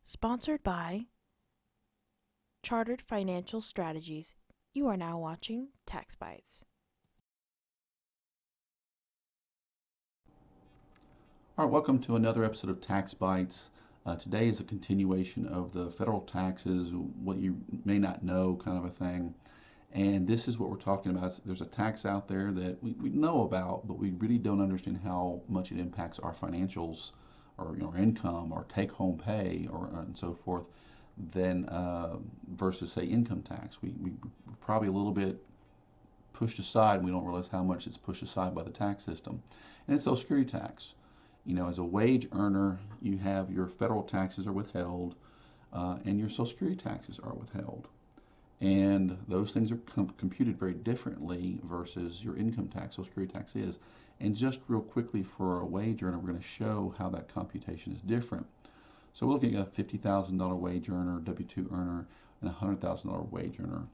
Sponsored by Chartered Financial Strategies. You are now watching Tax Bites. All right, welcome to another episode of Tax Bites. Today is a continuation of the federal taxes, what you may not know kind of a thing. And this is what we're talking about. There's a tax out there that we know about, but we really don't understand how much it impacts our financials or our income or take home pay or and so forth than versus say income tax. We probably a little bit pushed aside and we don't realize how much it's pushed aside by the tax system. And it's Social Security tax. As a wage earner, you have your federal taxes are withheld, and your Social Security taxes are withheld. And those things are computed very differently versus your income tax, Social Security tax is. And just real quickly for a wage earner, we're going to show how that computation is different. So we're looking at a $50,000 wage earner, W-2 earner, and a $100,000 wage earner.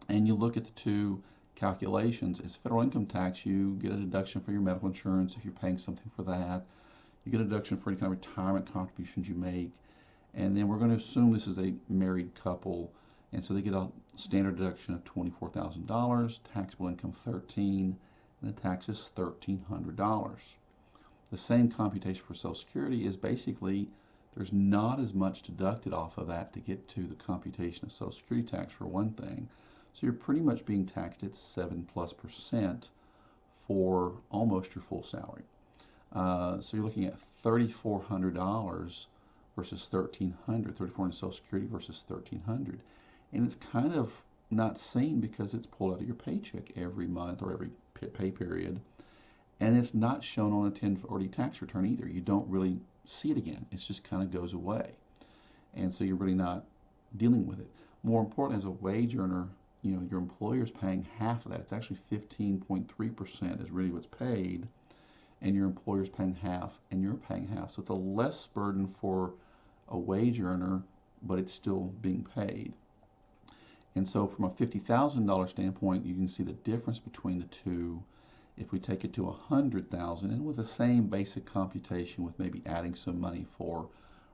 And you look at the two calculations. As federal income tax, you get a deduction for your medical insurance if you're paying something for that. You get a deduction for any kind of retirement contributions you make. And then we're going to assume this is a married couple. And so they get a standard deduction of $24,000, taxable income 13, and the tax is $1,300. The same computation for Social Security is basically there's not as much deducted off of that to get to the computation of Social Security tax for one thing. So you're pretty much being taxed at 7+% for almost your full salary. So you're looking at $3,400 versus $1,300, $3,400 Social Security versus $1,300, and it's kind of not seen because it's pulled out of your paycheck every month or every pay period, and it's not shown on a 1040 tax return either. You don't really see it again. It just kind of goes away, and so you're really not dealing with it. More important, as a wage earner, your employer's paying half of that. It's actually 15.3% is really what's paid, and your employer's paying half and you're paying half. So it's a less burden for a wage earner, but it's still being paid. And so from a $50,000 standpoint, you can see the difference between the two. If we take it to 100,000 and with the same basic computation with maybe adding some money for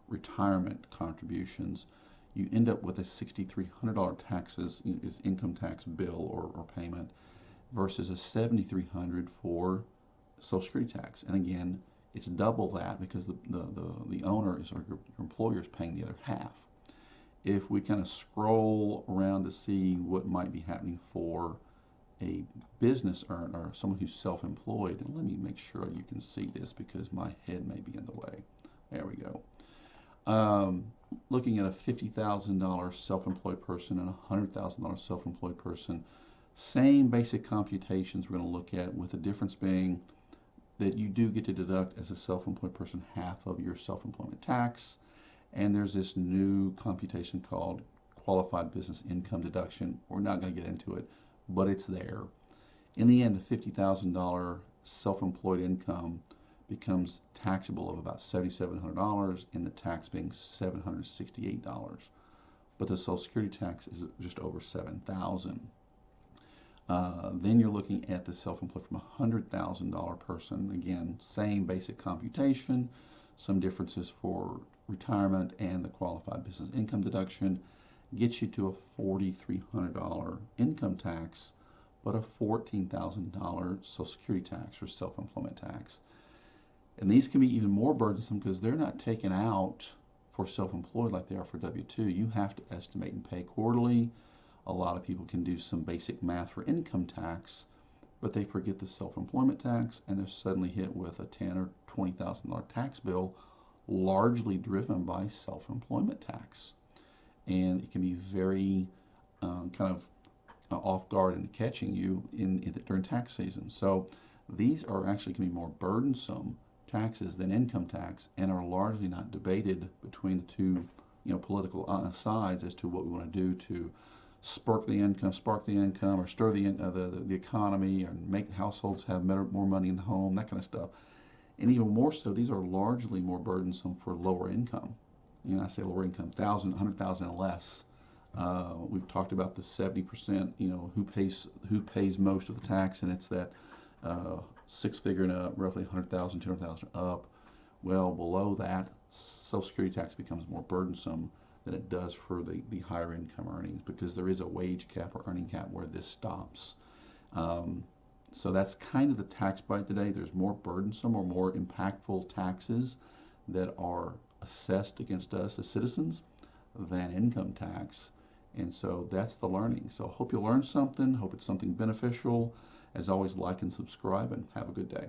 retirement contributions, you end up with a $6,300 taxes is income tax bill or payment versus a $7,300 for Social Security tax. And again, it's double that because the owner is, or your employer is paying the other half. If we kind of scroll around to see what might be happening for a business earner or someone who's self-employed, and let me make sure you can see this because my head may be in the way. There we go. Looking at a $50,000 self-employed person and a $100,000 self-employed person, same basic computations we're going to look at, with the difference being that you do get to deduct as a self-employed person half of your self-employment tax, and there's this new computation called qualified business income deduction. We're not going to get into it, but it's there. In the end, the $50,000 self-employed income becomes taxable of about $7,700, and the tax being $768. But the Social Security tax is just over $7,000. Then you're looking at the self-employed from a $100,000 person. Again, same basic computation, some differences for retirement and the qualified business income deduction gets you to a $4,300 income tax, but a $14,000 Social Security tax or self-employment tax. And these can be even more burdensome because they're not taken out for self-employed like they are for W-2. You have to estimate and pay quarterly. A lot of people can do some basic math for income tax, but they forget the self-employment tax and they're suddenly hit with a $10,000 or $20,000 tax bill, largely driven by self-employment tax. And it can be very kind of off guard and catching you during tax season. So these are actually can be more burdensome taxes than income tax and are largely not debated between the two political sides as to what we want to do to spark the income, or stir the economy, and make households have more money in the home, that kind of stuff. And even more so, these are largely more burdensome for lower income. I say lower income, 1,000, 100,000 and less. We've talked about the 70%, who pays most of the tax, and it's that six figure and up, roughly 100,000, 200,000 up. Well, below that, Social Security tax becomes more burdensome than it does for the higher income earnings, because there is a wage cap or earning cap where this stops. Um, so that's kind of the tax bite today. There's more burdensome or more impactful taxes that are assessed against us as citizens than income tax. And so that's the learning. So hope you learned something. Hope it's something beneficial. As always, like and subscribe, and have a good day.